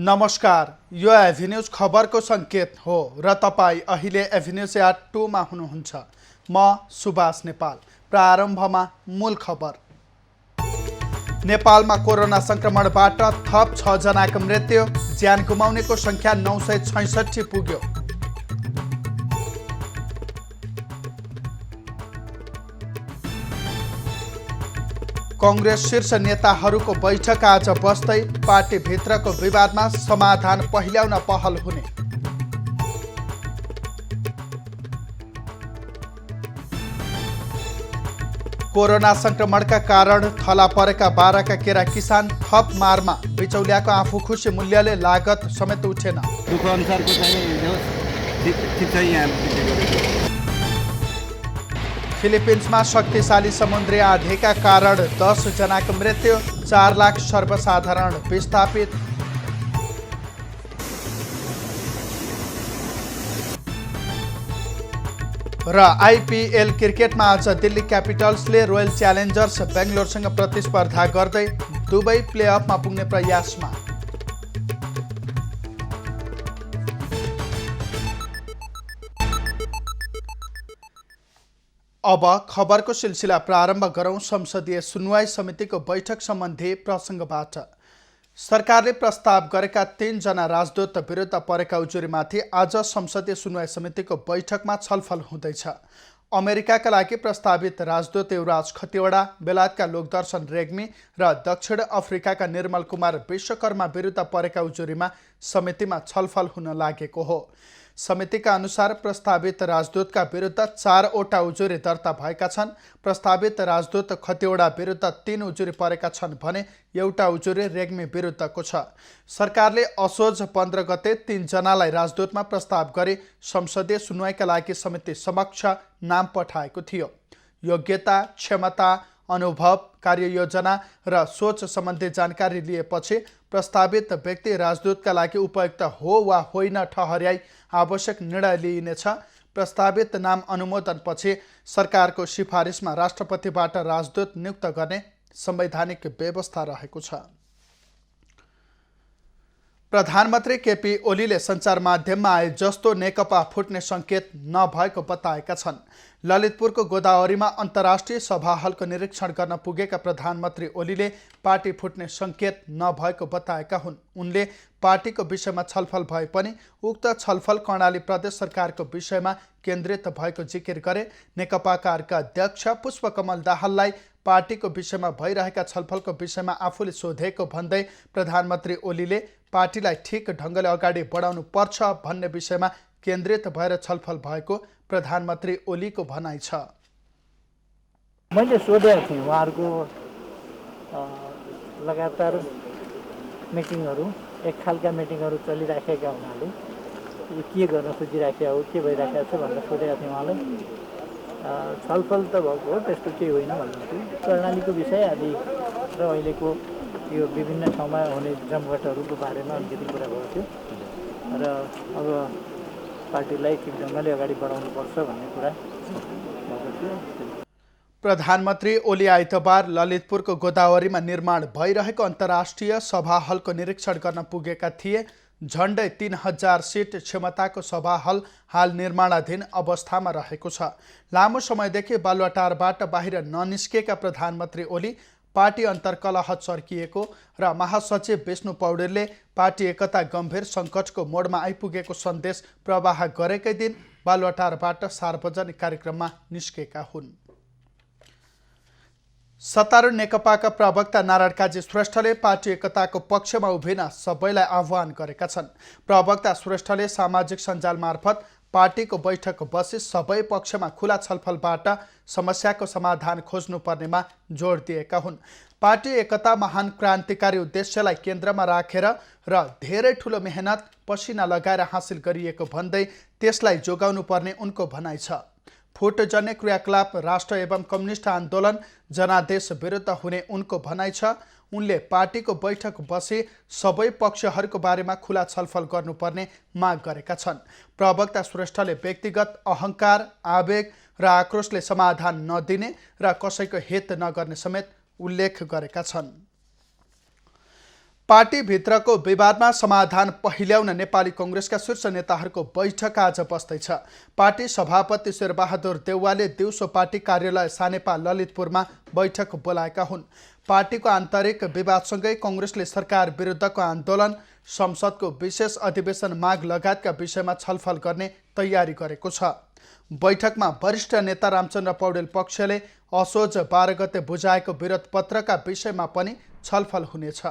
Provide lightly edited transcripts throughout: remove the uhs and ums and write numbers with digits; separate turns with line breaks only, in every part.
नमस्कार, यो एभिन्यूज खबरको सङ्केत हो र तपाईँ अहिले एभिन्यूज एट 2 मा हुनुहुन्छ। म सुभाष नेपाल। प्रारम्भमा मूल खबर। नेपालमा कोरोना सङ्क्रमणबाट थप 6 जनाको मृत्यु, ज्यान गुमाउनेको सङ्ख्या 966 पुग्यो। कङ्ग्रेस शीर्ष नेताहरूको बैठक आज बस्दै पार्टीभित्रको विवादमा समाधान पहिल्याउन पहल हुने। कोरोना सङ्क्रमणका कारण थला परेका 12 का केरा किसान थप मारमा, बिचौलियाको आफू खुसी मूल्यले लागत समेत उठेन। फिलिपिन्समा शक्तिशाली समुद्री आँधीका कारण 10 जनाको मृत्यु, 4 लाख सर्वसाधारण विस्थापित। र आइपिएल क्रिकेटमा आज दिल्ली क्यापिटल्सले रोयल च्यालेन्जर्स बेङ्गलोरसँग प्रतिस्पर्धा गर्दै दुबई प्लेअफमा पुग्ने प्रयासमा। अब खबरको सिलसिला प्रारम्भ गरौँ। संसदीय सुनवाई समितिको बैठक सम्बन्धी प्रसङ्गबाट। सरकारले प्रस्ताव गरेका 3 जना राजदूत विरुद्ध परेका उजुरीमाथि आज संसदीय सुनवाई समितिको बैठकमा छलफल हुँदैछ। अमेरिकाका लागि प्रस्तावित राजदूत युवराज खतिवडा, बेलायतका लोकदर्शन रेग्मी र दक्षिण अफ्रिकाका निर्मल कुमार विश्वकर्मा विरुद्ध परेका उजुरीमा समितिमा छलफल हुन लागेको हो। समितिका अनुसार प्रस्तावित राजदूतका विरुद्ध 4 वटा उजुरी दर्ता भएका छन्। प्रस्तावित राजदूत खतिवडा विरुद्ध 3 उजुरी परेका छन् भने एउटा उजुरी रेग्मी विरुद्धको छ। सरकारले असोज 15 गते 3 जनालाई राजदूतमा प्रस्ताव गरी संसदीय सुनवाईका लागि समिति समक्ष नाम पठाएको थियो। योग्यता, क्षमता, अनुभव, कार्ययोजना र सोच सम्बन्धी जानकारी लिएपछि प्रस्तावित व्यक्ति राजदूतका लागि उपयुक्त हो वा होइन ठहर्याई आवश्यक निर्णय लिइनेछ। प्रस्तावित नाम अनुमोदनपछि सरकारको सिफारिसमा राष्ट्रपतिबाट राजदूत नियुक्त गर्ने संवैधानिक व्यवस्था रहेको छ। प्रधानमन्त्री केपी ओलीले सञ्चार माध्यममा आए जस्तो नेकपा फुट्ने सङ्केत नभएको बताएका छन्। ललितपुरको गोदावरीमा अन्तर्राष्ट्रिय सभा हलको निरीक्षण गर्न पुगेका प्रधानमन्त्री ओलीले पार्टी फुट्ने सङ्केत नभएको बताएका हुन्। उनले पार्टीको विषयमा छलफल भए पनि उक्त छलफल कर्णाली प्रदेश सरकारको विषयमा केन्द्रित भएको जिकिर गरे। नेकपाका अध्यक्ष पुष्पकमल दाहाललाई पार्टीको विषयमा भइरहेका छलफलको विषयमा आफूले सोधेको भन्दै प्रधानमन्त्री ओलीले पार्टीलाई ठिक ढङ्गले अगाडि बढाउनु पर्छ भन्ने विषयमा केन्द्रित भएर छलफल भएको प्रधानमन्त्री ओलीको भनाइ छ।
मैले सोधेको थिएँ उहाँहरूको लगातार मिटिङहरू, एक खालका मिटिङहरू चलिराखेका हुनाले यो के गर्न खोजिराखेका हो, के भइराखेको छ भनेर सोधेको थिएँ उहाँलाई। छलफल त भएको हो, त्यस्तो केही होइन भन्नुहुन्थ्यो। कर्णालीको विषय आदि र अहिलेको यो विभिन्न ठाउँमा हुने जमघटहरूको बारेमा अलिकति कुरा भएको थियो र अब पार्टीलाई ठिक ढङ्गले अगाडि बढाउनुपर्छ भन्ने कुरा भएको थियो।
प्रधानमन्त्री ओली आइतबार ललितपुरको गोदावरीमा निर्माण भइरहेको अन्तर्राष्ट्रिय सभा हलको निरीक्षण गर्न पुगेका थिए। झन्डै 3000 सिट क्षमताको सभा हल हाल निर्माणाधीन अवस्थामा रहेको छ। लामो समयदेखि बालुवाटारबाट बाहिर ननिस्केका प्रधानमन्त्री ओली पार्टी अन्तर्कलह चर्किएको र महासचिव विष्णु पौडेलले पार्टी एकता गम्भीर सङ्कटको मोडमा आइपुगेको सन्देश प्रवाह गरेकै दिन बालुवाटारबाट सार्वजनिक कार्यक्रममा निस्केका हुन्। सत्तारूढ नेकपाका प्रवक्ता नारायण काजी श्रेष्ठले पार्टी एकताको पक्षमा उभिन सबैलाई आह्वान गरेका छन्। प्रवक्ता श्रेष्ठले सामाजिक सञ्जाल मार्फत पार्टीको बैठक बसी सबै पक्षमा खुला छलफलबाट समस्याको समाधान खोज्नुपर्नेमा जोड दिएका हुन्। पार्टी एकता महान क्रान्तिकारी उद्देश्यलाई केन्द्रमा राखेर र धेरै ठुलो मेहनत पसिना लगाएर हासिल गरिएको भन्दै त्यसलाई जोगाउनु पर्ने उनको भनाइ छ। फुटजन्य क्रियाकलाप राष्ट्र एवं कम्युनिस्ट आन्दोलन जनादेश विरुद्ध हुने उनको भनाइ छ। उनले पार्टीको बैठक बसी सबै पक्षहरूको बारेमा खुला छलफल गर्नुपर्ने माग गरेका छन्। प्रवक्ता श्रेष्ठले व्यक्तिगत अहङ्कार, आवेग र आक्रोशले समाधान नदिने र कसैको हित नगर्ने समेत उल्लेख गरेका छन्। पार्टीभित्रको विवादमा समाधान पहिल्याउन नेपाली कङ्ग्रेसका शीर्ष नेताहरूको बैठक आज बस्दैछ। पार्टी सभापति शेरबहादुर देउवाले दिउँसो पार्टी कार्यालय सानेपा ललितपुरमा बैठक बोलाएका हुन्। पार्टीको आन्तरिक विवादसँगै कङ्ग्रेसले सरकार विरुद्धको आन्दोलन, संसदको विशेष अधिवेशन माग लगायतका विषयमा छलफल गर्ने तयारी गरेको छ। बैठकमा वरिष्ठ नेता रामचन्द्र पौडेल पक्षले असोज 12 गते बुझाएको विरोध पत्रका विषयमा पनि छलफल हुनेछ।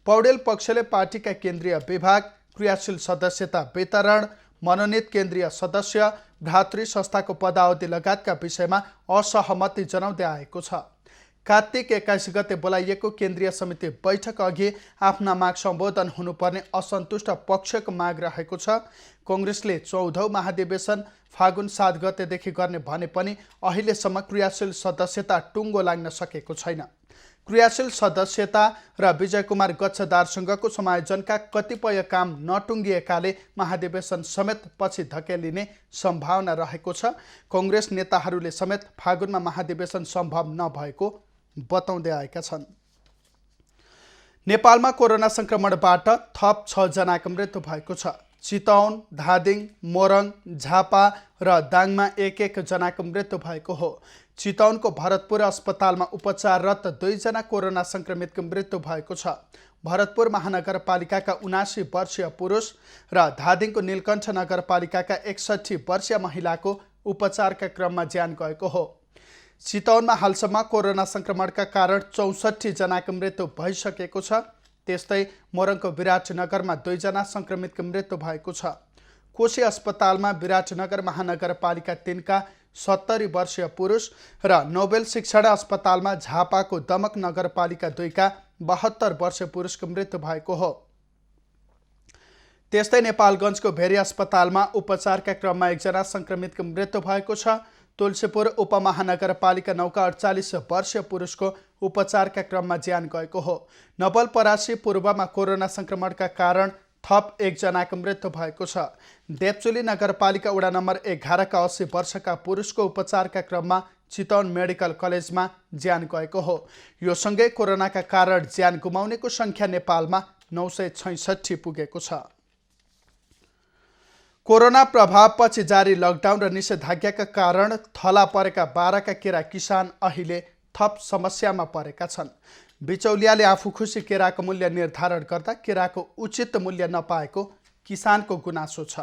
पौडेल पक्षले पार्टीका केन्द्रीय विभाग, क्रियाशील सदस्यता वितरण, मनोनित केन्द्रीय सदस्य, भ्रातृ संस्थाको पदावधि लगायतका विषयमा असहमति जनाउँदै आएको छ। कार्तिक 21 गते बोलाइएको केन्द्रीय समिति बैठक अघि आफ्ना माग सम्बोधन हुनुपर्ने असन्तुष्ट पक्षको माग रहेको छ। कङ्ग्रेसले 14औं महाधिवेशन फागुन 7 गतेदेखि गर्ने भने पनि अहिलेसम्म क्रियाशील सदस्यता टुङ्गो लाग्न सकेको छैन। क्रियाशील सदस्यता र विजय कुमार गच्छदारसँगको समायोजनका कतिपय काम नटुङ्गिएकाले महाधिवेशन समेत पछि धकेलिने सम्भावना रहेको छ। कङ्ग्रेस नेताहरूले समेत फागुनमा महाधिवेशन सम्भव नभएको बताउँदै आएका छन्। नेपालमा कोरोना संक्रमणबाट थप 6 जनाको मृत्यु भएको छ। चितवन, धादिङ, मोरङ, झापा र दाङमा एक जनाको मृत्यु भएको हो। चितवनको भरतपुर अस्पतालमा उपचाररत 2 जना कोरोना संक्रमितको मृत्यु भएको छ। भरतपुर महानगरपालिकाका 79 वर्षीय पुरुष र धादिङको नीलकण्ठ नगरपालिकाका 61 वर्षीय महिलाको उपचारका क्रममा ज्यान गएको हो। चितवनमा हालसम्म कोरोना संक्रमणका कारण 64 जनाको मृत्यु भइसकेको छ। त्यस्तै मोरङको विराटनगरमा 2 जना संक्रमितको मृत्यु भएको छ। कोशी अस्पतालमा विराटनगर महानगरपालिका 3 का 70 वर्षीय पुरुष र नोबेल शिक्षण अस्पतालमा झापाको दमक नगरपालिका 2 का 72 वर्षीय पुरुषको मृत्यु भएको हो। त्यस्तै नेपालगञ्जको भेरी अस्पतालमा उपचारका क्रममा 1 जना संक्रमितको मृत्यु भएको छ। तुलसीपुर उपमहानगरपालिका 9 का 48 वर्षीय पुरुषको उपचारका क्रममा ज्यान गएको हो। नवलपरासी पूर्वमा कोरोना संक्रमणका कारण थप 1 जनाको मृत्यु भएको छ। देवचुली नगरपालिका वडा नम्बर 11 का 80 वर्षका पुरुषको उपचारका क्रममा चितवन मेडिकल कलेजमा ज्यान गएको हो। यो सँगै कोरोनाका कारण ज्यान गुमाउनेको सङ्ख्या नेपालमा 966 पुगेको छ। कोरोना प्रभावपछि जारी लकडाउन र निषेधाज्ञाका कारण थला परेका 12 का केरा किसान अहिले थप समस्यामा परेका छन्। बिचौलियाले आफू खुसी केराको मूल्य निर्धारण गर्दा केराको उचित मूल्य नपाएको किसानको गुनासो छ।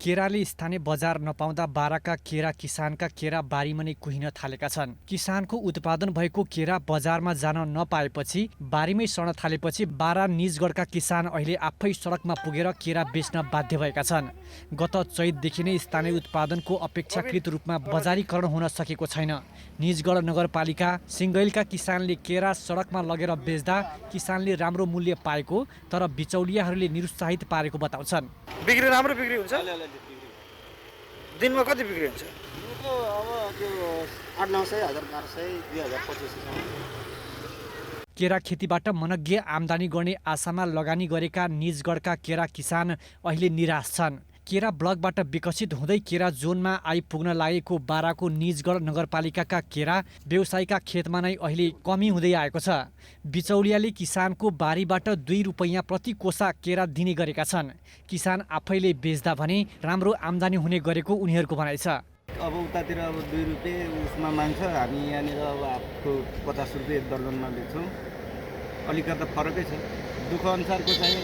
केराले स्थानीय बजार नपाउँदा बाराका केरा किसानका केरा बारीमा नै कुहिन थालेका छन्। किसानको उत्पादन भएको केरा बजारमा जान नपाएपछि बारीमै सड्न थालेपछि बारा निजगढका किसान अहिले आफै सडकमा पुगेर केरा बेच्न बाध्य भएका छन्। गत चैतदेखि नै स्थानीय उत्पादनको अपेक्षाकृत रूपमा बजारीकरण हुन सकेको छैन। निजगढ नगरपालिका सिङ्गैलका किसानले केरा सडकमा लगेर बेच्दा किसानले राम्रो मूल्य पाएको तर बिचौलियाहरूले निरुत्साहित पारेको बताउँछन्।
बिक्री राम्रो बिक्री हुन्छ? दिनमा कति बिक्री हुन्छ?
अब त्यो 800-900, 1000-1200, 2000-2500।
केरा खेतीबाट मनग्य आम्दानी गर्ने आशामा लगानी गरेका निजगढका केरा किसान अहिले निराश छन्। केरा ब्लकबाट विकसित हुँदै केरा जोनमा आइपुग्न लागेको बाराको निजगढ नगरपालिकाका केरा व्यवसायीका खेतमा नै अहिले कमी हुँदै आएको छ। बिचौलियाले किसानको बारीबाट 2 रुपैयाँ प्रति कोसा केरा दिने गरेका छन्। किसान आफैले बेच्दा भने राम्रो आम्दानी हुने गरेको उनीहरूको भनाइ छ।
अब उतातिर अब 2 रुपियाँ उसमा माग्छ, हामी यहाँनिर अब आफू 50 रुपियाँ दर्जनमा बेच्छौँ। अलिकति फरकै छ। दुःख अनुसारको चाहिँ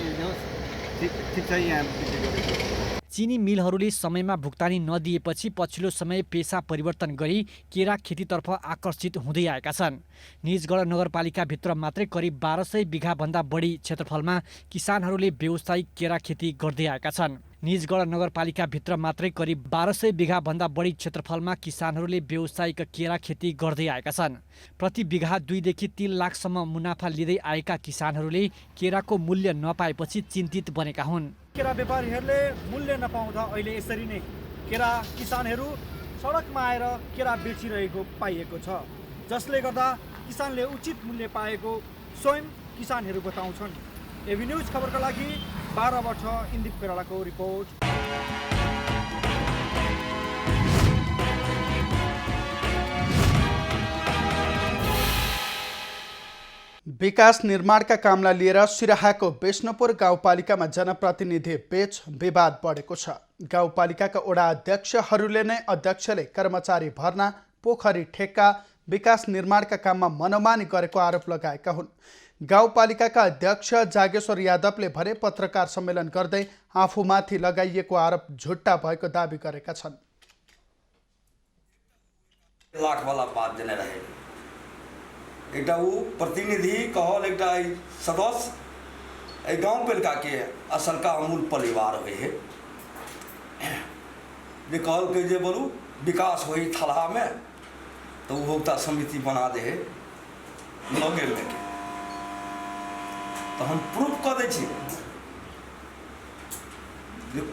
ठिक छ यहाँ बिक्री गरेको।
चिनी मिलहरूले समयमा भुक्तानी नदिएपछि पछिल्लो समय पेसा परिवर्तन गरी केरा खेतीतर्फ आकर्षित हुँदै आएका छन्। निजगढ नगरपालिकाभित्र मात्रै करिब 1200 बिघाभन्दा बढी क्षेत्रफलमा किसानहरूले व्यावसायिक केरा खेती गर्दै आएका छन्। निजगढ नगरपालिकाभित्र मात्रै करिब 1200 बिघाभन्दा बढी क्षेत्रफलमा किसानहरूले व्यावसायिक केरा खेती गर्दै आएका छन्। प्रति बिघा 2 देखि 3 लाखसम्म मुनाफा लिँदै आएका किसानहरूले केराको मूल्य नपाएपछि चिन्तित बनेका हुन्।
केरा व्यापारीहरूले मूल्य नपाउँदा अहिले यसरी नै केरा किसानहरू सडकमा आएर केरा बेचिरहेको पाइएको छ, जसले गर्दा किसानले उचित मूल्य पाएको स्वयं किसानहरू बताउँछन्। एबी न्युज खबरका लागि 12 वर्ष इन्दिप पेरालाको रिपोर्ट।
विकास निर्माणका कामलाई लिएर सिराहाको विष्णुपुर गाउँपालिकामा जनप्रतिनिधि बीच विवाद बढेको छ। गाउँपालिकाका वडा अध्यक्षहरूले नै अध्यक्षले कर्मचारी भर्ना, पोखरी ठेक्का, विकास निर्माणका काममा मनोमानी गरेको आरोप लगाएका हुन्। गाउँपालिकाका अध्यक्ष जागेश्वर यादवले भने पत्रकार सम्मेलन गर्दै आफूमाथि लगाइएको आरोप झुट्टा भएको दावी गरेका छन्।
लाख वाला बात देने रहे एकटा उ प्रतिनिधि कहल एकटा सदस्य गाँव पालिका के असल का अमूल परिवार हुए है जे कहल के जे बोलू विकास हो थलहा में तो उपभोक्ता समिति बना दे है लगे लेके तो हम प्रूफ कर दे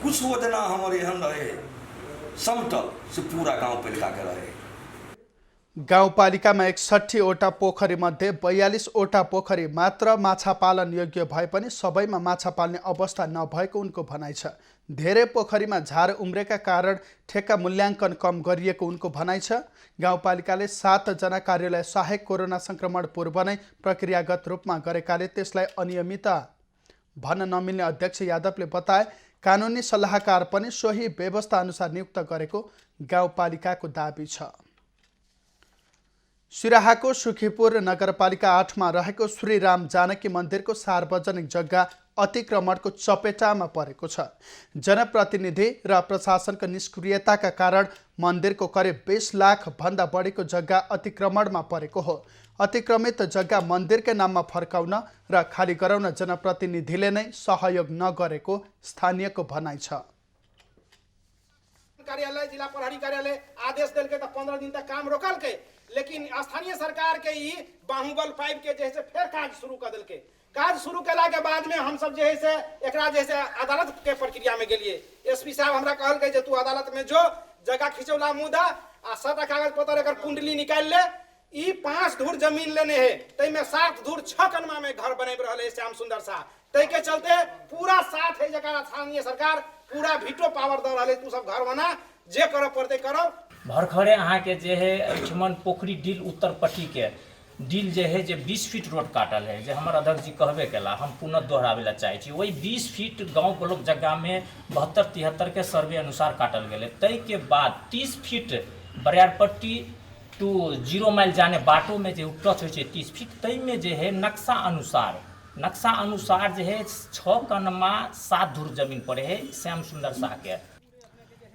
कुछ योजना हमारे एहन रहे समतल से पूरा गाँव पालिका के रहे।
गाउँपालिकामा 61वटा पोखरी मध्ये 42वटा पोखरी मात्र माछा पालन योग्य भए पनि सबैमा माछा पाल्ने अवस्था नभएको उनको भनाइ छ। धेरै पोखरीमा झार उम्रेका कारण ठेक्का मूल्याङ्कन कम गरिएको उनको भनाइ छ। गाउँपालिकाले 7 जना कार्यालय सहायक कोरोना संक्रमण पूर्व नै प्रक्रियागत रूपमा गरेकाले त्यसलाई अनियमितता भन्न नमिल्ने अध्यक्ष यादवले बताए। कानुनी सल्लाहकार पनि सोही व्यवस्था अनुसार नियुक्त गरेको गाउँपालिकाको दाबी छ। सिराहाको सुखीपुर नगरपालिका 8 मा रहेको श्री राम जानकी मन्दिरको सार्वजनिक जग्गा अतिक्रमणको चपेटामा परेको छ। जनप्रतिनिधि र प्रशासनको निष्क्रियताका कारण मन्दिरको करिब 20 लाख भन्दा बढीको जग्गा अतिक्रमणमा परेको हो। अतिक्रमित जग्गा मन्दिरकै नाममा फर्काउन र खाली गराउन जनप्रतिनिधिले नै सहयोग नगरेको स्थानीयको भनाइ छ।
कार्यालय जिला प्रहरी कार्यालय आदेश दिल के 15 दिन तक काम रोकल के, लेकिन स्थानीय सरकार के ई बाहुबल पाइप के जैसे फिर काज शुरू कर दिल के। काज शुरू केला के बाद में हम सब जैसे एकरा जैसे अदालत के प्रक्रिया में गेलिए। एसपी साहब हमरा कहल के जे तू अदालत में जो जगह खिंचौला मुदा आ 7 कागज पत्र एकर कुंडली निकाल ले। ई 5 धूर जमीन लेने है, तई में 7 धूर 6 कनमा में घर बने रहले श्याम सुंदर शाह। तई के चलते पूरा साथ है जगह स्थानीय सरकार पूरा वीटो पावर दे रहले, तू सब घर बना जे करो पड़ते करो।
भरखरे अहाँ के जे है एठमन पोखरी डील उत्तर पट्टी के डील जे है जे 20 फीट रोड काटल है, जे हमर अध्यक्ष जी कहबे केला, हम पुनः दोहरावे ला चाहे छी। वही 20 फीट गांव ब्लॉक जगह में 72-73 के सर्वे अनुसार काटल गेले। तई के बाद 30 फीट बरियारपट्टी टू 0 माइल जाने बाटो में जो टच हो 30 फीट, तई में जे है नक्शा अनुसार जे है 6 कनमा 7 धूर जमीन पड़े है श्याम सुंदर शाह के।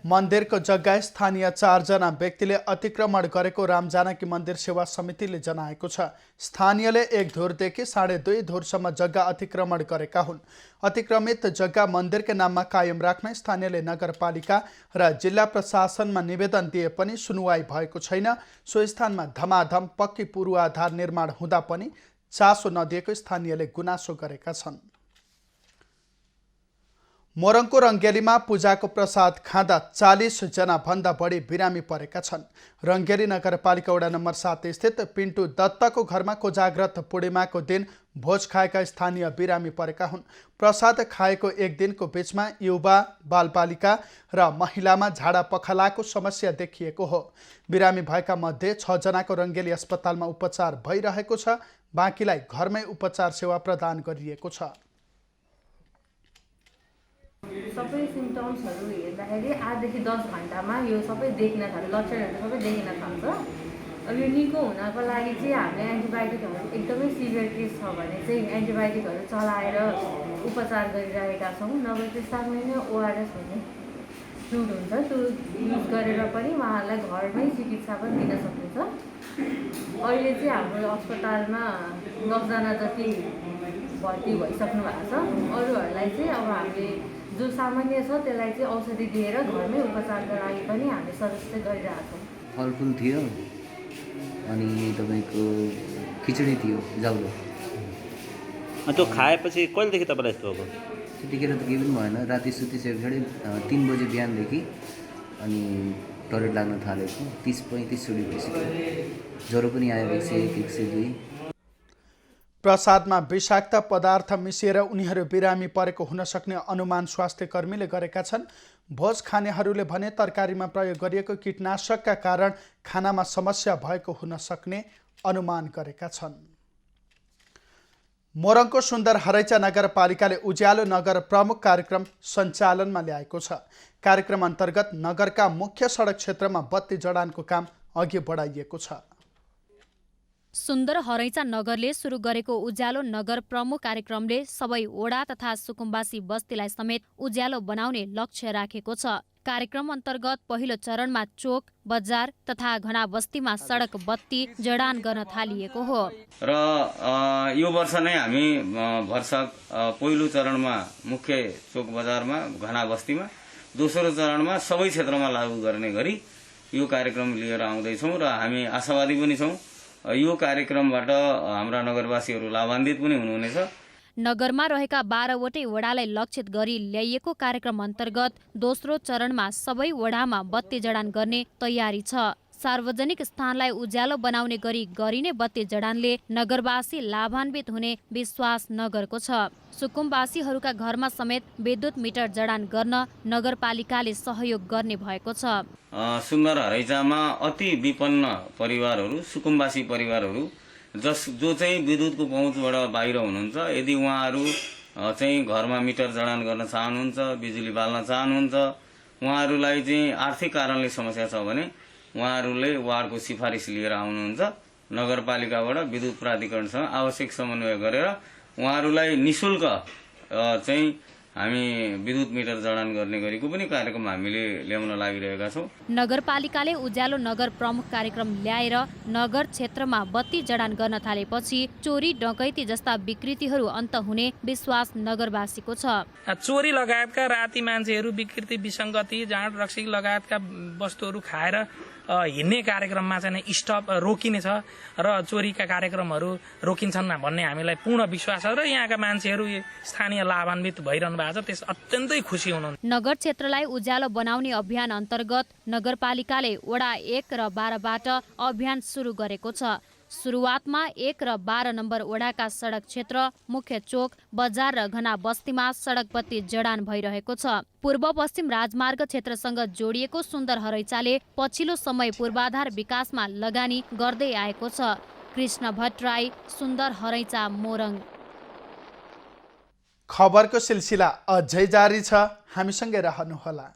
मन्दिरको जग्गा स्थानीय 4 जना व्यक्तिले अतिक्रमण गरेको राम जानकी मन्दिर सेवा समितिले जनाएको छ। स्थानीयले 1 धुरदेखि 2.5 धुरसम्म जग्गा अतिक्रमण गरेका हुन्। अतिक्रमित जग्गा मन्दिरकै नाममा कायम राख्न स्थानीयले नगरपालिका र जिल्ला प्रशासनमा निवेदन दिए पनि सुनुवाई भएको छैन। सो स्थानमा धमाधम पक्की पूर्वाधार निर्माण हुँदा पनि चासो नदिएको स्थानीयले गुनासो गरेका छन्। मोरङको रङ्गेलीमा पूजाको प्रसाद खाँदा 40 जना भन्दा बढी बिरामी परेका छन्। रङ्गेली नगरपालिका वडा नम्बर 7 स्थित पिन्टु दत्तको घरमा कोजाग्रत पूर्णिमाको दिन भोज खाएका स्थानीय बिरामी परेका हुन्। प्रसाद खाएको 1 दिनको बीचमा युवा, बालबालिका र महिलामा झाडा पखालाको समस्या देखिएको हो। बिरामी भएका मध्ये 6 जनाको रङ्गेली अस्पतालमा उपचार भइरहेको छ। बाँकीलाई घरमै उपचार सेवा प्रदान गरिएको छ।
सबै सिम्टम्सहरू हेर्दाखेरि 8 देखि 10 घन्टामा यो सबै देखिन थाल्छ, लक्षणहरू सबै देखिन थाल्छ। अब यो निको हुनको लागि चाहिँ हामीले एन्टिबायोटिकहरू एकदमै सिभियर केस छ भने चाहिँ एन्टिबायोटिकहरू चलाएर उपचार गरिरहेका छौँ। नभए त्यसमा नै ओआरएस भन्ने फ्लुइड हुन्छ, त्यो युज गरेर पनि उहाँहरूलाई घरमै चिकित्सा पनि दिन सकिन्छ। अहिले चाहिँ हाम्रो अस्पतालमा 10 जना जति भर्ती भइसक्नु भएको छ। अरूहरूलाई चाहिँ अब हामीले जो सामान्य छ त्यसलाई चाहिँ औषधि दिएर घरमै उपचारको लागि पनि हामीले सजेस्ट गरिरहेको छौँ।
फलफुल थियो अनि तपाईँको खिचडी थियो जाउलो।
त्यो खाएपछि कहिलेदेखि तपाईँलाई यस्तो भएको?
त्यतिखेर त केही पनि भएन, राति सुतिसकेपछि 3 बजे बिहानदेखि अनि टोइलेट लाग्न थालेको 30-35 चोटि भइसक्यो। ज्वरो पनि आयो 101-102।
प्रसादमा विषाक्त पदार्थ मिसिएर उनीहरू बिरामी परेको हुन सक्ने अनुमान स्वास्थ्य कर्मीले गरेका छन्। भोज खानेहरूले भने तरकारीमा प्रयोग गरिएको कीटनाशकका कारण खानामा समस्या भएको हुन सक्ने अनुमान गरेका छन्। मोरङको सुन्दर हरैचा नगरपालिकाले उज्यालो नगर प्रमुख कार्यक्रम सञ्चालनमा ल्याएको छ। कार्यक्रम अन्तर्गत नगरका मुख्य सडक क्षेत्रमा बत्ती जडानको काम अघि बढाइएको छ।
सुन्दर हरैचा नगरले सुरु गरेको उज्यालो नगर प्रमुख कार्यक्रमले सबै वडा तथा सुकुम्बासी बस्तीलाई समेत उज्यालो बनाउने लक्ष्य राखेको छ। कार्यक्रम अन्तर्गत पहिलो चरणमा चोक, बजार तथा घना बस्तीमा सडक बत्ती जडान गर्न थालिएको हो।
र यो वर्ष नै हामी भरसक पहिलो चरणमा मुख्य चोक बजारमा, घना बस्तीमा, दोस्रो चरणमा सबै क्षेत्रमा लागू गर्ने गरी यो कार्यक्रम लिएर आउँदैछौँ र हामी आशावादी पनि छौँ यो कार्यक्रमबाट हाम्रा नगरवासीहरू लाभान्वित पनि हुनुहुनेछ।
नगरमा रहेका 12 वटै वडालाई लक्षित गरी ल्याइएको कार्यक्रम अन्तर्गत दोस्रो चरणमा सबै वडामा बत्ती जडान गर्ने तयारी छ। सार्वजनिक स्थानलाई उज्यालो बनाउने गरी गरिने बत्ती जडानले नगरवासी लाभान्वित हुने विश्वास नगरको छ। सुकुम्बासीहरूका घरमा समेत विद्युत मिटर जडान गर्न नगरपालिकाले सहयोग गर्ने भएको छ।
सुन्दर हरैचामा अति विपन्न परिवारहरू, सुकुम्बासी परिवारहरू जो चाहिँ विद्युतको पहुँचबाट बाहिर हुनुहुन्छ, यदि उहाँहरू चाहिँ घरमा मिटर जडान गर्न चाहनुहुन्छ, बिजुली बाल्न चाहनुहुन्छ, उहाँहरूलाई चाहिँ आर्थिक कारणले समस्या छ भने उहाँहरूले वार्डको सिफारिस लिएर आउनुहुन्छ। नगरपालिकाबाट विद्युत प्राधिकरणसँग आवश्यक समन्वय गरेर उहाँहरूलाई निःशुल्क चाहिँ हामी विद्युत मिटर जडान गर्ने गरेको पनि कार्यक्रम हामीले ल्याउन लागिरहेका छौँ।
नगरपालिकाले उज्यालो नगर प्रमुख कार्यक्रम ल्याएर नगर क्षेत्रमा बत्ती जडान गर्न थालेपछि चोरी डकैती जस्ता विकृतिहरू अन्त हुने विश्वास नगरवासीको छ।
चोरी लगायतका राति मान्छेहरू विकृति, विसङ्गति, जाँड रक्सी लगायतका वस्तुहरू खाएर हिँड्ने कार्यक्रममा चाहिँ स्टप रोकिनेछ र चोरीका कार्यक्रमहरू रोकिन्छन् भन्ने हामीलाई पूर्ण विश्वास छ र यहाँका मान्छेहरू स्थानीय लाभान्वित भइरहनु भएको छ। त्यस अत्यन्तै खुसी हुनुहुन्छ।
नगर क्षेत्रलाई उज्यालो बनाउने अभियान अन्तर्गत नगरपालिकाले वडा 1 र 12बाट अभियान सुरु गरेको छ। सुरुवातमा 1 र 12 नम्बर वडाका सडक क्षेत्र, मुख्य चोक, बजार र घना बस्तीमा सडक बत्ती जडान भइरहेको छ। पूर्व पश्चिम राजमार्ग क्षेत्रसँग जोडिएको सुन्दर हरैचाले पछिल्लो समय पूर्वाधार विकासमा लगानी गर्दै आएको छ। कृष्ण भट्टराई, सुन्दर हरैचा, मोरङ।
खबरको सिलसिला अझै जारी छ, हामीसँगै रहनुहोला।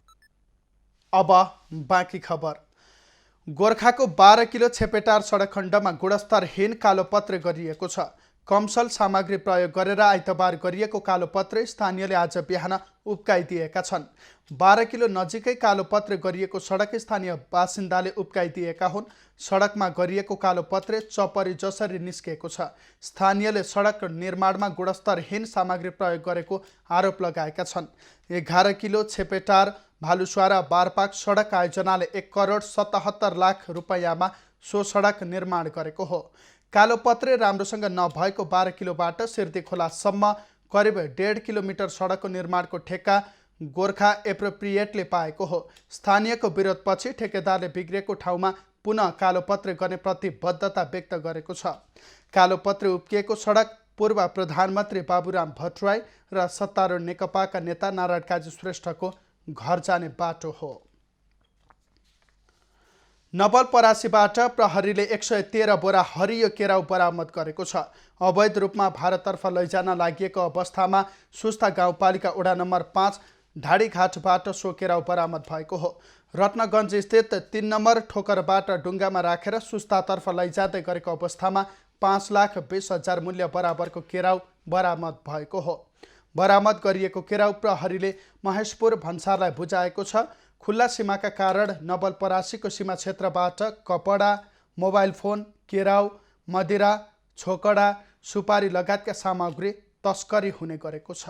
अब बाँकी खबर। गोर्खाको 12 किलो छेपेटार सडक खण्डमा गुणस्तरहीन कालोपत्र गरिएको छ। कमसल सामग्री प्रयोग गरेर आइतबार गरिएको कालोपत्र स्थानीयले आज बिहान उप्काइदिएका छन्। 12 किलो नजिकै कालोपत्र गरिएको सडक स्थानीय बासिन्दाले उप्काइदिएका हुन्। सडकमा गरिएको कालोपत्र चपरी जसरी निस्केको छ। स्थानीयले सडक निर्माणमा गुणस्तरहीन सामग्री प्रयोग गरेको आरोप लगाएका छन्। 11 किलो छेपेटार भालुस्वारा बारपाक सडक आयोजनाले 1,77,00,000 रुपैयाँमा सो सडक निर्माण गरेको हो। कालोपत्रे राम्रोसँग नभएको 12 किलोबाट सिर्दी खोलासम्म करिब 1.5 किलोमिटर सडकको निर्माणको ठेक्का गोर्खा एप्रोप्रिएटले पाएको हो। स्थानीयको विरोधपछि ठेकेदारले बिग्रेको ठाउँमा पुनः कालोपत्रे गर्ने प्रतिबद्धता व्यक्त गरेको छ। कालोपत्रे उप्किएको सडक पूर्व प्रधानमन्त्री बाबुराम भट्टराई र सत्तारूढ नेकपाका नेता नारायण काजी श्रेष्ठको घर जाने बाटो हो। नवलपरासीबाट प्रहरीले 113 बोरा हरियो केराउ बरामद गरेको छ। अवैध रूपमा भारततर्फ लैजान लागिएको अवस्थामा सुस्ता गाउँपालिका वडा नम्बर 5 ढाडीघाटबाट सो केराउ बरामद भएको हो। रत्नगञ्ज स्थित 3 नम्बर ठोकरबाट डुङ्गामा राखेर सुस्तातर्फ लैजाँदै गरेको अवस्थामा 5,20,000 मूल्य बराबरको केराउ बरामद भएको हो। बरामद गरिएको केराउ प्रहरीले महेशपुर भन्सारलाई बुझाएको छ। खुल्ला सीमाका कारण नवलपरासीको सीमा क्षेत्रबाट कपडा, मोबाइल फोन, केराउ, मदिरा, छोकडा, सुपारी लगायतका सामग्री तस्करी हुने गरेको छ।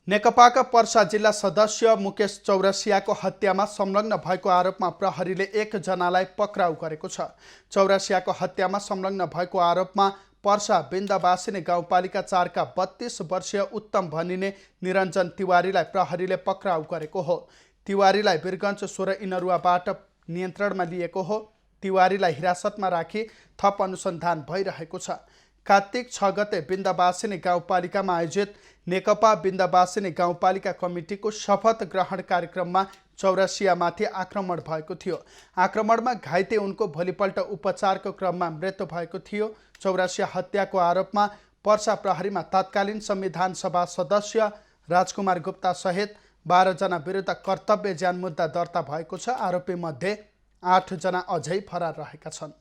नेकपाका पर्सा जिल्ला सदस्य मुकेश चौरसियाको हत्यामा संलग्न भएको आरोपमा प्रहरीले 1 जनालाई पक्राउ गरेको छ। चौरसियाको हत्यामा संलग्न भएको आरोपमा पर्सा बिन्दवासिनी गाउँपालिका 4 का 32 वर्षीय उत्तम भनिने निरञ्जन तिवारीलाई प्रहरीले पक्राउ गरेको हो। तिवारीलाई वीरगञ्ज 16 इनरुवाबाट नियन्त्रणमा लिएको हो। तिवारीलाई हिरासतमा राखी थप अनुसन्धान भइरहेको छ। कार्तिक 6 गते बिन्दवासिनी गाउँपालिकामा आयोजित नेकपा बिन्दवासिनी गाउँपालिका कमिटीको शपथ ग्रहण कार्यक्रममा चौरसियामाथि आक्रमण भएको थियो। आक्रमणमा घाइते उनको भोलिपल्ट उपचारको क्रममा मृत्यु भएको थियो। चौरसिया हत्याको आरोपमा पर्सा प्रहरीमा तत्कालीन संविधान सभा सदस्य राजकुमार गुप्ता सहित 12 जना विरुद्ध कर्तव्य ज्यान मुद्दा दर्ता भएको छ। आरोपी मध्ये 8 जना अझै फरार रहेका छन्।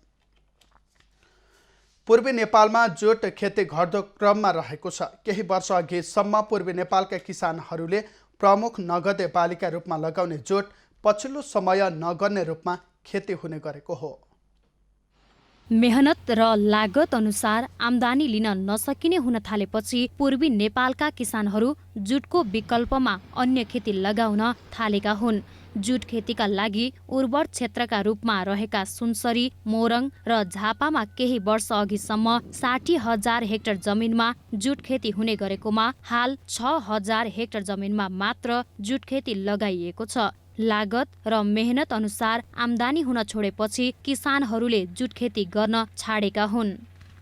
पूर्वी नेपालमा जुट खेती घट्दो क्रममा रहेको छ। केही वर्ष अघिसम्म पूर्वी नेपालका किसानहरूले प्रमुख नगदे बालीका रूपमा लगाउने जुट पछिल्लो समय नगर्ने रूपमा खेती हुने गरेको हो।
मेहनत र लागत अनुसार आम्दानी लिन नसकिने हुन थालेपछि पूर्वी नेपालका किसानहरू जुटको विकल्पमा अन्य खेती लगाउन थालेका हुन्। जुट खेतीका लागि उर्वर क्षेत्रका रूपमा रहेका सुनसरी, मोरङ र झापामा केही वर्ष अघिसम्म 60,000 हेक्टर जमिनमा जुट खेती हुने गरेकोमा हाल 6,000 हेक्टर जमिनमा मात्र जुट खेती लगाइएको छ। लागत र मेहनत अनुसार आम्दानी हुन छोडेपछि किसानहरूले जुट खेती गर्न छाडेका हुन्।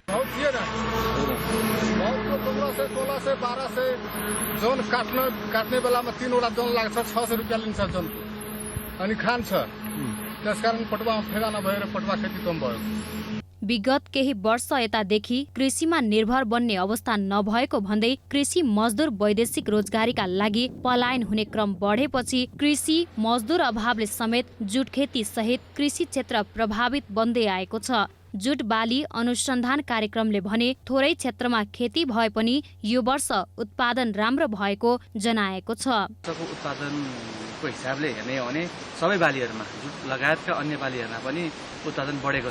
1600 1200 जोन काट्ने बेलामा 3वटा जोन लाग्छ, 600 रुपियाँ लिन्छ जोन अनि खान्छ। त्यसकारण पटुवा ठेगाना भएर पटुवा खेती कम भयो।
विगत केही वर्ष यतादेखि कृषिमा निर्भर बन्ने अवस्था नभएको भन्दै कृषि मजदुर वैदेशिक रोजगारीका लागि पलायन हुने क्रम बढेपछि कृषि मजदुर अभावले समेत जुट खेती सहित कृषि क्षेत्र प्रभावित बन्दै आएको छ। जुट बाली अनुसन्धान कार्यक्रमले भने थोरै क्षेत्रमा खेती भए पनि यो वर्ष उत्पादन राम्रो भएको जनाएको छ।
उत्पादनको हिसाबले हेर्ने हो भने सबै बालीहरूमा जुट लगायतका अन्य बालीहरूमा पनि उत्पादन बढेको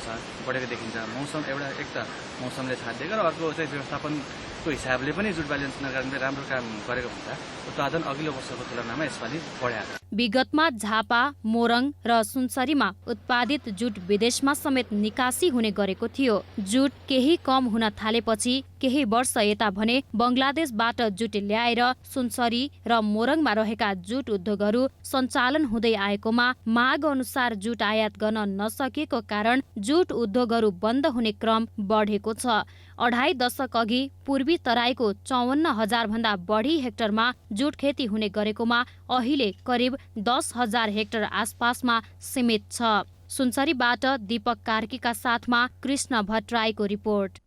देखिन्छ। मौसम एक त मौसमले साथ दिएको र अर्को चाहिँ व्यवस्थापनको हिसाबले पनि जुट बाली अनुसन्धान कार्यक्रमले राम्रो काम गरेको हुन्छ। उत्पादन अघिल्लो वर्षको तुलनामा यसपालि बढ्यो।
विगतमा झापा, मोरङ र सुनसरीमा उत्पादित जुट विदेशमा समेत निकासी हुने गरेको थियो। जुट केही कम हुन थालेपछि केही वर्ष यता भने बङ्गलादेशबाट जुट ल्याएर सुनसरी र मोरङमा रहेका जुट उद्योगहरू सञ्चालन हुँदै आएकोमा माग अनुसार जुट आयात गर्न नसकेको कारण जुट उद्योगहरू बन्द हुने क्रम बढेको छ। 2.5 दशक अघि पूर्वी तराईको 54,000 भन्दा बढी हेक्टरमा जुट खेती हुने गरेकोमा अहिले करिब 10,000 हेक्टर आसपासमा सीमित छ। सुनसरीबाट दीपक कार्कीका साथमा कृष्ण भट्टराईको रिपोर्ट।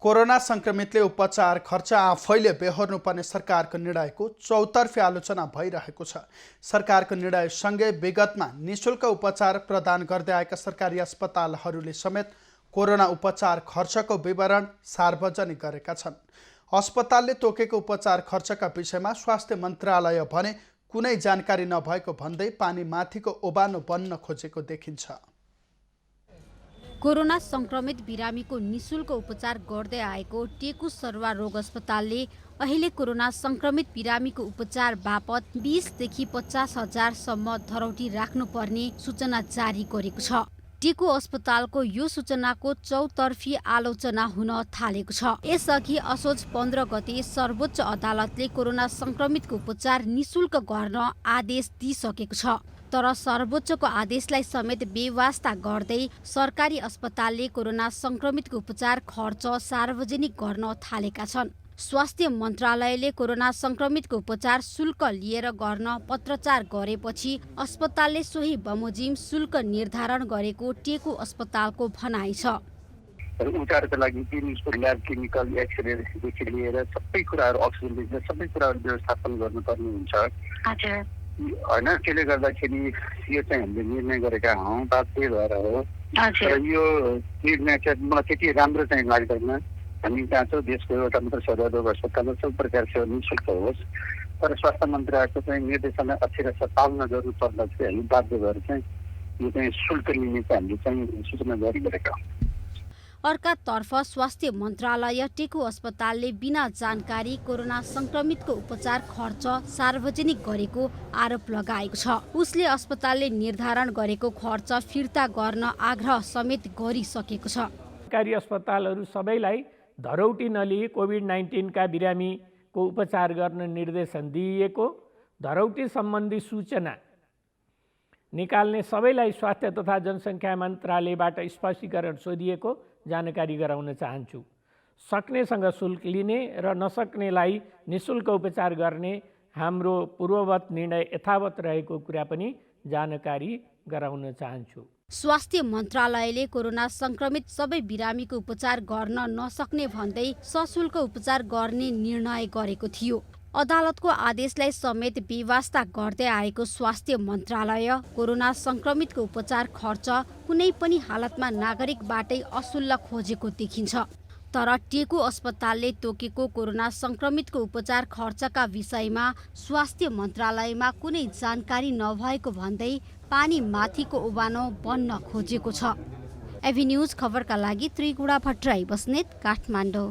कोरोना संक्रमितले उपचार खर्च आफैले बेहोर्नुपर्ने सरकारको निर्णयको चौतर्फी आलोचना भइरहेको छ। सरकारको निर्णयसँगै विगतमा निःशुल्क उपचार प्रदान गर्दै आएका सरकारी अस्पतालहरूले समेत कोरोना उपचार खर्चको विवरण सार्वजनिक गरेका छन्। अस्पतालले तोकेको उपचार खर्चका विषयमा स्वास्थ्य मन्त्रालय भने कुनै जानकारी नभएको भन्दै पानी माथिको ओबानो बन्न खोजेको देखिन्छ।
कोरोना संक्रमित बिरामीको निःशुल्क उपचार गर्दै आएको टेकु सरुवा रोग अस्पतालले अहिले कोरोना संक्रमित बिरामीको उपचार बापत 20 देखि 50,000 सम्म धरौटी राख्नुपर्ने सूचना जारी गरेको छ। टेकु अस्पतालको यो सूचनाको चौतर्फी आलोचना हुन थालेको छ। यसअघि असोज 15 गते सर्वोच्च अदालतले कोरोना संक्रमितको उपचार निःशुल्क गर्न आदेश दिइसकेको छ। तर सर्वोच्चको आदेशलाई समेत बेवास्ता गर्दै सरकारी अस्पतालले कोरोना संक्रमितको उपचार खर्च सार्वजनिक गर्न थालेका छन्। स्वास्थ्य मन्त्रालयले कोरोना संक्रमितको उपचार शुल्क लिएर गर्न पत्रचार गरेपछि अस्पतालले सोही बमोजिम शुल्क निर्धारण गरेको टेकु अस्पतालको भनाइ छ।
उपचारको लागि ल्याब केमिकल एक्सरेदेखि लिएर सबै कुराहरू अक्सिजन सबै कुराहरू व्यवस्थापन गर्नुपर्ने हुन्छ होइन। त्यसले गर्दाखेरि यो चाहिँ हामीले निर्णय गरेका हौँ, त्यही भएर हो। र यो निर्णय चाहिँ मलाई त्यति राम्रो चाहिँ लाग्दैन। हामी चाहन्छौँ देशको एउटा मात्र सदर रोग अस्पतालमा सब प्रकार सेवा निःशुल्क होस्, तर स्वास्थ्य मन्त्रालयको चाहिँ निर्देशनलाई अक्षरशः पालन गर्नु पर्दा चाहिँ हामी बाध्य भएर चाहिँ यो चाहिँ शुल्क लिने चाहिँ हामीले चाहिँ सूचना जारी गरेका हौँ।
अर्कातर्फ स्वास्थ्य मन्त्रालय टेकु अस्पतालले बिना जानकारी कोरोना संक्रमितको उपचार खर्च सार्वजनिक गरेको आरोप लगाएको छ। उसले अस्पतालले निर्धारण गरेको खर्च फिर्ता गर्न आग्रह समेत गरिसकेको छ।
सरकारी अस्पतालहरू सबैलाई धरौटी नलिई कोभिड-19 का बिरामीको उपचार गर्न निर्देशन दिइएको, धरौटी सम्बन्धी सूचना निकाल्ने सबैलाई स्वास्थ्य तथा जनसङ्ख्या मन्त्रालयबाट स्पष्टीकरण सोधिएको जानकारी गराउन चाहन्छु। सक्नेसँग शुल्क लिने र नसक्नेलाई निःशुल्क उपचार गर्ने हाम्रो पूर्ववत निर्णय यथावत रहेको कुरा पनि जानकारी गराउन चाहन्छु।
स्वास्थ्य मन्त्रालयले कोरोना संक्रमित सबै बिरामीको उपचार गर्न नसक्ने भन्दै सशुल्क उपचार गर्ने निर्णय गरेको थियो। अदालतको आदेशलाई समेत बेवास्ता गर्दै आएको स्वास्थ्य मन्त्रालय कोरोना संक्रमितको उपचार खर्च कुनै पनि हालतमा नागरिकबाटै असुल्न खोजेको देखिन्छ। तर टेकु अस्पतालले तोकेको कोरोना संक्रमितको उपचार खर्चका विषयमा स्वास्थ्य मन्त्रालयमा कुनै जानकारी नभएको भन्दै पानी माथिको ओबानो बन्न खोजेको छ। एभी न्यूज खबरका लागि त्रिगुडा भट्टराई बस्नेत, काठमाडौँ।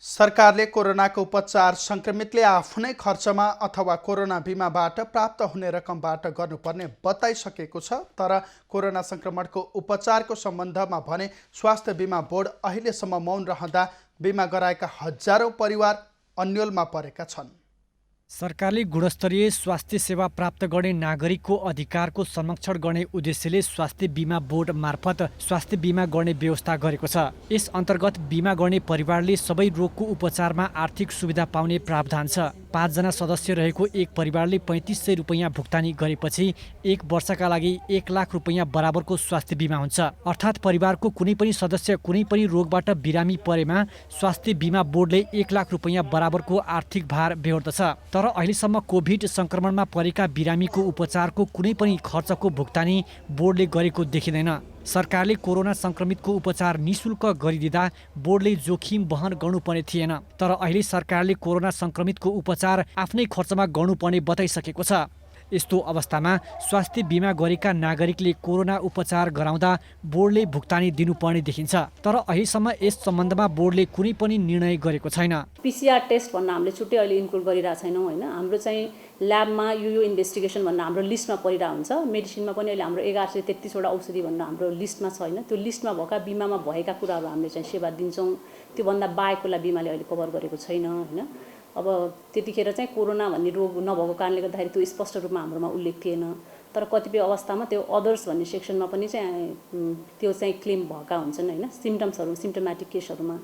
सरकारले कोरोनाको उपचार संक्रमितले आफ्नै खर्चमा अथवा कोरोना बिमाबाट प्राप्त हुने रकमबाट गर्नुपर्ने बताइसकेको छ। तर कोरोना संक्रमणको उपचारको सम्बन्धमा भने स्वास्थ्य बिमा बोर्ड अहिलेसम्म मौन रहँदा बिमा गराएका हजारौं परिवार अन्योलमा परेका छन्।
सरकारले गुणस्तरीय स्वास्थ्य सेवा प्राप्त गर्ने नागरिकको अधिकारको संरक्षण गर्ने उद्देश्यले स्वास्थ्य बिमा बोर्ड मार्फत स्वास्थ्य बिमा गर्ने व्यवस्था गरेको छ। यस अन्तर्गत बिमा गर्ने परिवारले सबै रोगको उपचारमा आर्थिक सुविधा पाउने प्रावधान छ। 5 जना सदस्य रहेको एक परिवारले 3500 रुपैयाँ भुक्तानी गरेपछि 1 वर्षका लागि 1 लाख रुपैयाँ बराबरको स्वास्थ्य बिमा हुन्छ। अर्थात् परिवारको कुनै पनि सदस्य कुनै पनि रोगबाट बिरामी परेमा स्वास्थ्य बिमा बोर्डले 1 लाख रुपैयाँ बराबरको आर्थिक भार बेहोर्दछ। तर अहिलेसम्म कोभिड संक्रमणमा परेका बिरामीको उपचारको कुनै पनि खर्चको भुक्तानी बोर्डले गरेको देखिँदैन। सरकारले कोरोना संक्रमितको उपचार निःशुल्क गरिदिँदा बोर्डले जोखिम वहन गर्नुपर्ने थिएन। तर अहिले सरकारले कोरोना संक्रमितको उपचार आफ्नै खर्चमा गर्नुपर्ने बताइसकेको छ। यस्तो अवस्थामा स्वास्थ्य बिमा गरेका नागरिकले कोरोना उपचार गराउँदा बोर्डले भुक्तानी दिनुपर्ने देखिन्छ। तर अहिलेसम्म यस सम्बन्धमा बोर्डले कुनै पनि निर्णय गरेको छैन।
PCR टेस्ट भन्न हामीले छुट्टै अहिले इन्क्लुड गरिरहेको छैनौँ होइन। हाम्रो चाहिँ ल्याबमा यो इन्भेस्टिगेसन भन्न हाम्रो लिस्टमा परिरहेको हुन्छ। मेडिसिनमा पनि अहिले हाम्रो 1133वटा औषधि भन्न हाम्रो लिस्टमा छैन। त्यो लिस्टमा भएका बिमामा भएका कुराहरू हामीले चाहिँ सेवा दिन्छौँ। त्योभन्दा बाहेकलाई बिमाले अहिले कभर गरेको छैन होइन। अब त्यतिखेर चाहिँ कोरोना भन्ने रोग नभएको कारणले गर्दाखेरि त्यो स्पष्ट रूपमा हाम्रोमा उल्लेख थिएन। तर कतिपय अवस्थामा त्यो अदर्स भन्ने सेक्सनमा पनि चाहिँ त्यो चाहिँ क्लेम भएका हुन्छन् होइन, सिम्टम्सहरू सिम्टोमेटिक केसहरूमा।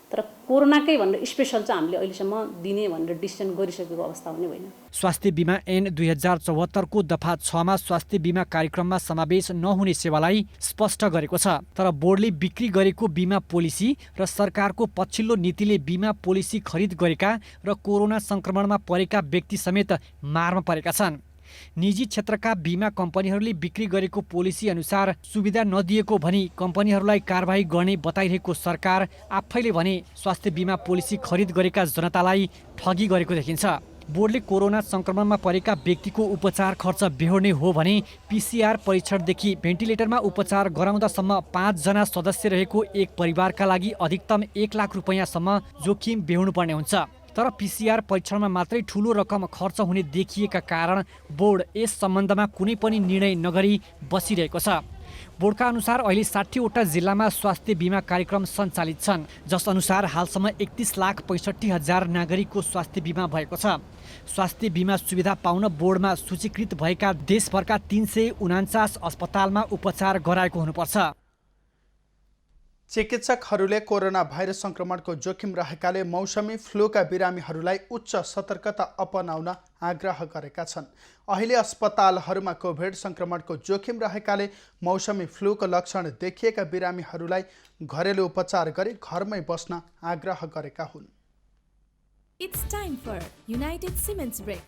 तर कोरोनाकै भनेर स्पेसल चाहिँ हामीले अहिलेसम्म दिने भनेर डिसिसन गरिसकेको अवस्था पनि होइन।
स्वास्थ्य बिमा ऐन 2074 को दफा 6 मा स्वास्थ्य बिमा कार्यक्रममा समावेश नहुने सेवालाई स्पष्ट गरेको छ। तर बोर्डले बिक्री गरेको बिमा पोलिसी र सरकारको पछिल्लो नीतिले बिमा पोलिसी खरिद गरेका र कोरोना संक्रमणमा परेका व्यक्ति समेत मारमा परेका छन्। निजी क्षेत्रका बिमा कम्पनीहरूले बिक्री गरेको पोलिसी अनुसार सुविधा नदिएको भनी कम्पनीहरूलाई कारबाही गर्ने बताइरहेको सरकार आफैले भने स्वास्थ्य बिमा पोलिसी खरिद गरेका जनतालाई ठगी गरेको देखिन्छ। बोर्डले कोरोना संक्रमणमा परेका व्यक्तिको उपचार खर्च बेहोर्ने हो भने PCR परीक्षणदेखि भेन्टिलेटरमा उपचार गराउँदासम्म 5 जना सदस्य रहेको एक परिवारका लागि अधिकतम 1 लाख रुपैयाँसम्म जोखिम बेहोर्नुपर्ने हुन्छ। तर PCR परीक्षणमा मात्रै ठूलो रकम खर्च हुने देखिएका कारण बोर्ड यस सम्बन्धमा कुनै पनि निर्णय नगरी बसिरहेको छ। बोर्डका अनुसार अहिले 60वटा जिल्लामा स्वास्थ्य बिमा कार्यक्रम सञ्चालित छन्, जस अनुसार हालसम्म 31,65,000 नागरिकको स्वास्थ्य बिमा भएको छ। स्वास्थ्य बिमा सुविधा पाउन बोर्डमा सूचीकृत भएका देशभरका 349 अस्पतालमा उपचार गराएको हुनुपर्छ।
चिकित्सकहरूले कोरोना भाइरस संक्रमणको जोखिम रहेकाले मौसमी फ्लूका बिरामीहरूलाई उच्च सतर्कता अपनाउन आग्रह गरेका छन्। अहिले अस्पतालहरूमा कोभिड संक्रमणको जोखिम रहेकाले मौसमी फ्लूको लक्षण देखिएका बिरामीहरूलाई घरेलु उपचार गरी घरमै बस्न आग्रह गरेका हुन्।
It's time for United Cements Break.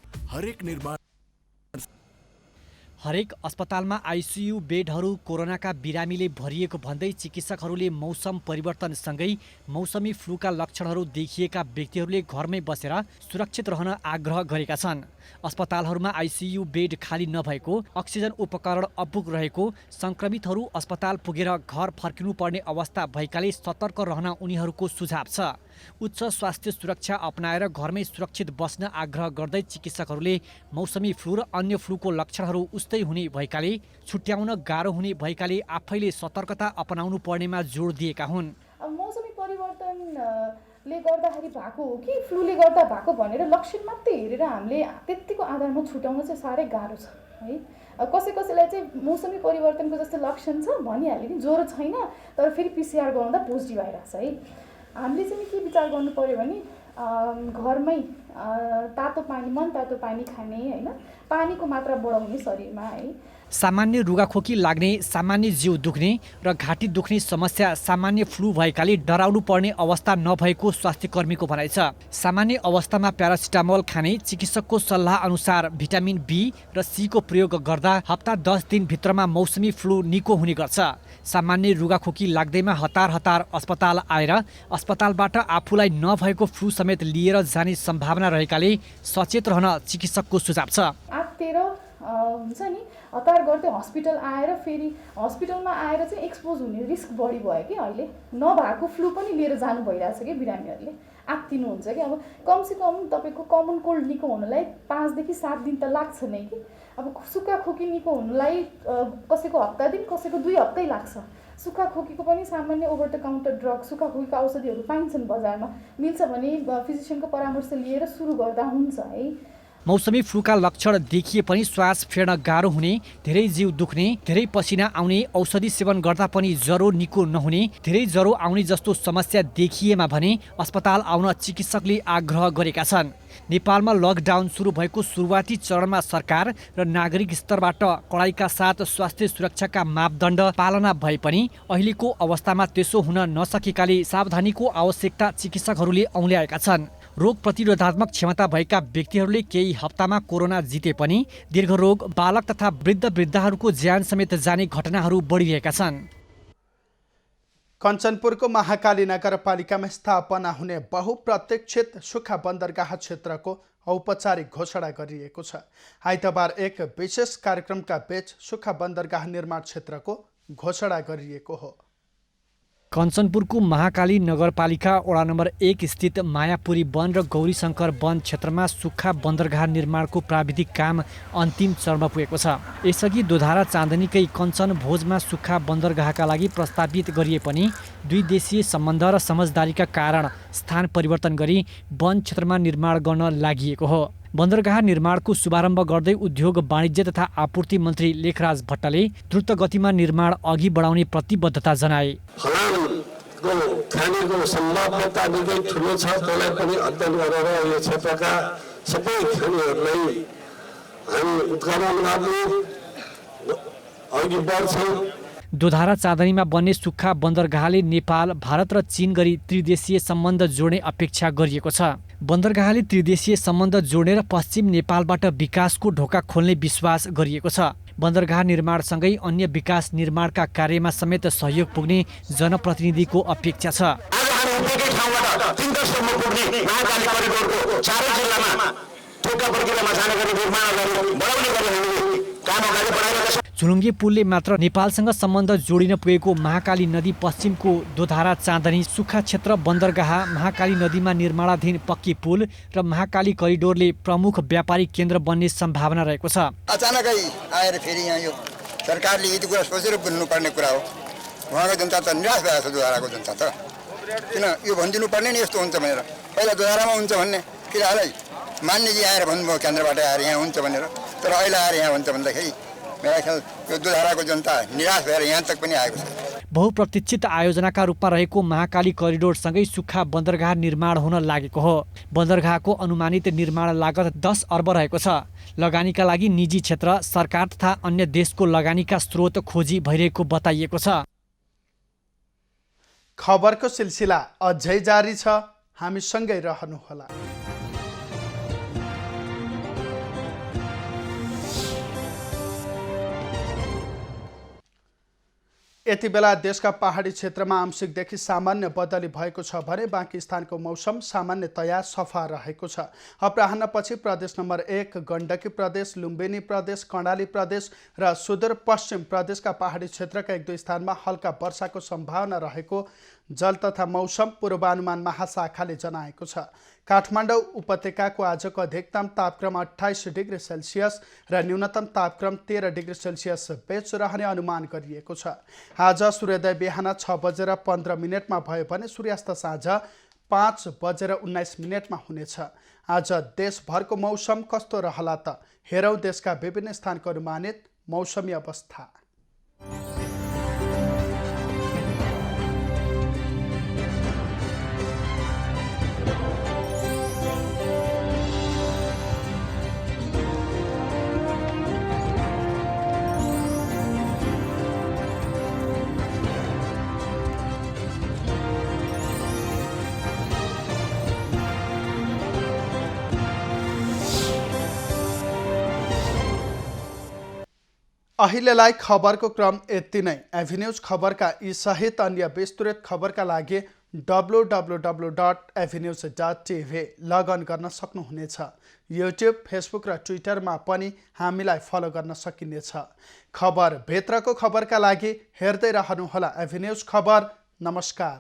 हरेक अस्पतालमा ICU बेडहरू कोरोनाका बिरामीले भरिएको भन्दै चिकित्सकहरूले मौसम परिवर्तनसँगै मौसमी फ्लूका लक्षणहरू देखिएका व्यक्तिहरूले घरमै बसेर सुरक्षित रहन आग्रह गरेका छन्। अस्पतालहरूमा ICU बेड खाली नभएको, अक्सिजन उपकरण अपुग रहेको, संक्रमितहरू अस्पताल पुगेर घर फर्किनु पर्ने अवस्था भएकाले सतर्क रहन उनीहरूको सुझाव छ। उच्च स्वास्थ्य सुरक्षा अपनाएर घरमै सुरक्षित बस्न आग्रह गर्दै चिकित्सकहरूले मौसमी फ्लू र अन्य फ्लूको लक्षणहरू उस्तै हुने भएकाले छुट्याउन गाह्रो हुने भएकाले आफैले सतर्कता अपनाउनु पर्नेमा जोड दिएका हुन्।
मौसमी परिवर्तनले गर्दाखेरि भएको हो कि फ्लूले गर्दा भएको भनेर लक्षण मात्रै हेरेर हामीले त्यतिको आधारमा छुट्याउन चाहिँ साह्रै गाह्रो छ। है। कसैलाई चाहिँ मौसमी परिवर्तनको जस्तो लक्षण छ भनिहाल्यो नि, ज्वरो छैन तर फेरि PCR गराउँदा पोजिटिभ आइरहेछ है। हामीले चाहिँ के विचार गर्नु पर्यो भने घरमै तातो पानी, मन तातो पानी खाने हैन, पानीको मात्रा बढाउने शरीरमा है।
सामान्य रुगाखोकी लाग्ने, सामान्य जिउ दुख्ने र घाँटी दुख्ने समस्या सामान्य फ्लू भएकाले डराउनु पर्ने अवस्था नभएको स्वास्थ्यकर्मीको भनाइ छ। सामान्य अवस्थामा प्यारासिटामोल खाने, चिकित्सकको सल्लाह अनुसार भिटामिन बी र सी को प्रयोग गर्दा हप्ता 10 दिनभित्रमा मौसमी फ्लू निको हुने गर्छ। सामान्य रुगाखोकी लाग्दैमा हतार अस्पताल आएर अस्पतालबाट आफूलाई नभएको फ्लू समेत लिएर जाने सम्भावना रहेकाले सचेत रहन चिकित्सकको सुझाव छ।
आत्तेर हुन्छ नि, हतार गर्दै हस्पिटल आएर फेरि हस्पिटलमा आएर चाहिँ एक्सपोज हुने रिस्क बढी भयो कि अहिले। नभएको फ्लू पनि लिएर जानु भइरहेछ कि बिरामीहरूले, आत्तिनुहुन्छ कि। अब कमसेकम तपाईँको कमन कोल्ड निको हुनलाई 5 देखि 7 दिन त लाग्छ नै कि। अब सुक्खा खोकी निको हुनलाई कसैको हप्ता दिन, कसैको 2 हप्तै लाग्छ। सुक्खा खोकीको पनि सामान्य ओभर द काउन्टर ड्रग, सुक्खा खोकीको औषधिहरू पाइन्छन् बजारमा, मिल्छ भने फिजिसियनको परामर्श लिएर सुरु गर्दा हुन्छ है।
मौसमी फ्लूका लक्षण देखिए पनि श्वास फेर्न गाह्रो हुने, धेरै जिउ दुख्ने, धेरै पसिना आउने, औषधि सेवन गर्दा पनि ज्वरो निको नहुने, धेरै ज्वरो आउने जस्तो समस्या देखिएमा भने अस्पताल आउन चिकित्सकले आग्रह गरेका छन्। नेपालमा लकडाउन सुरु भएको सुरुवाती चरणमा सरकार र नागरिक स्तरबाट कडाइका साथ स्वास्थ्य सुरक्षाका मापदण्ड पालना भए पनि अहिलेको अवस्थामा त्यसो हुन नसकेकाले सावधानीको आवश्यकता चिकित्सकहरूले औल्याएका छन्। रोग प्रतिरोधात्मक क्षमता भएका व्यक्तिहरूले केही हप्तामा कोरोना जिते पनि दीर्घरोग, बालक तथा वृद्धहरूको ज्यान समेत जाने घटनाहरू बढिरहेका छन्।
कञ्चनपुरको महाकाली नगरपालिकामा स्थापना हुने बहुप्रतीक्षित सुक्खा बन्दरगाह क्षेत्रको औपचारिक घोषणा गरिएको छ। आइतबार एक विशेष कार्यक्रमका बीच सुक्खा बन्दरगाह निर्माण क्षेत्रको घोषणा गरिएको हो।
कञ्चनपुरको महाकाली नगरपालिका वडा नम्बर 1 स्थित मायापुरी वन र गौरीशङ्कर वन क्षेत्रमा सुक्खा बन्दरगाह निर्माणको प्राविधिक काम अन्तिम चरणमा पुगेको छ। यसअघि दोधारा चाँदनीकै कञ्चन भोजमा सुक्खा बन्दरगाहका लागि प्रस्तावित गरिए पनि 2 देशीय सम्बन्ध र समझदारीका कारण स्थान परिवर्तन गरी वन क्षेत्रमा निर्माण गर्न लागि हो। बन्दरगाह निर्माणको शुभारम्भ गर्दै उद्योग, वाणिज्य तथा आपूर्ति मन्त्री लेखराज भट्टले द्रुत गतिमा निर्माण अघि बढाउने प्रतिबद्धता जनाए।
खानेको सम्भाव्यता निकै ठुलो छ, त्यसलाई पनि अध्ययन गरेर यो क्षेत्रका सबै खानेहरूलाई हामी उत्खनन गर्ने अघि बढ्छौँ।
दोधारा चाँदनीमा बन्ने सुक्खा बन्दरगाहले नेपाल, भारत र चीन गरी त्रिदेशीय सम्बन्ध जोड्ने अपेक्षा गरिएको छ। बन्दरगाहले त्रिदेशीय सम्बन्ध जोडेर पश्चिम नेपालबाट विकासको ढोका खोल्ने विश्वास गरिएको छ। बन्दरगाह निर्माणसँगै अन्य विकास निर्माणका कार्यमा समेत सहयोग पुग्ने जनप्रतिनिधिको अपेक्षा छ। झुलुङ्गे पुलले मात्र नेपालसँग सम्बन्ध जोडिन पुगेको महाकाली नदी पश्चिमको दोधारा चाँदनी सुक्खा क्षेत्र बन्दरगाह, महाकाली नदीमा निर्माणाधीन पक्की पुल र महाकाली करिडोरले प्रमुख व्यापारिक केन्द्र बन्ने सम्भावना रहेको छ।
अचानकै आएर फेरि यहाँ यो सरकारले यति कुरा सोचेर बुझ्नुपर्ने कुरा हो। उहाँको जनता त निराश भएको छ, दोधाराको जनता त। किन यो भनिदिनु पर्ने नि यस्तो हुन्छ भनेर। पहिला दोधारामा हुन्छ भन्ने फिलहालै मान्यजी आएर भन्नुभयो केन्द्रबाट आएर यहाँ हुन्छ भनेर, तर अहिले आएर यहाँ हुन्छ भन्दाखेरि मेरा ख्याल यो दोधाराको जनता निराश भएर यहाँ तक पनि आएको छ।
बहुप्रतीक्षित आयोजनाका रूपमा रहेको महाकाली करिडोरसँगै सुक्खा बन्दरगाह निर्माण हुन लागेको हो। बन्दरगाहको अनुमानित निर्माण लागत 10 अर्ब रहेको छ। लगानीका लागि निजी क्षेत्र, सरकार तथा अन्य देशको लगानीका स्रोत खोजी भइरहेको बताइएको छ।
खबरको सिलसिला अझै जारी छ, हामीसँगै रहनुहोला। यति बेला देशका पहाडी क्षेत्रमा आंशिकदेखि सामान्य बदली भएको छ भने बाँकी स्थानको मौसम सामान्यतया सफा रहेको छ। अपराह्नपछि प्रदेश नम्बर 1 गण्डकी प्रदेश, लुम्बिनी प्रदेश, कर्णाली प्रदेश र सुदूरपश्चिम प्रदेशका पहाडी क्षेत्रका 1-2 स्थानमा हल्का वर्षाको सम्भावना रहेको जल तथा मौसम पूर्वानुमान महाशाखाले जनाएको छ। काठमाडौँ उपत्यकाको आजको अधिकतम तापक्रम 28 डिग्री सेल्सियस र न्यूनतम तापक्रम 13 डिग्री सेल्सियस बीच रहने अनुमान गरिएको छ। आज सूर्योदय बिहान 6:15 भयो भने सूर्यास्त साँझ 5:19 हुनेछ। आज देशभरको मौसम कस्तो रहला त हेरौँ देशका विभिन्न स्थानको अनुमानित मौसमी अवस्था। अहिलेलाई खबरको क्रम यति नै। एभिन्यूज खबरका यी सहित अन्य विस्तृत खबरका लागि www.avenews.tv लगअन गर्न सक्नुहुनेछ। युट्युब, फेसबुक र ट्विटरमा पनि हामीलाई फलो गर्न सकिनेछ। खबर भित्रको खबरका लागि हेर्दै रहनुहोला एभिन्यूज खबर। नमस्कार।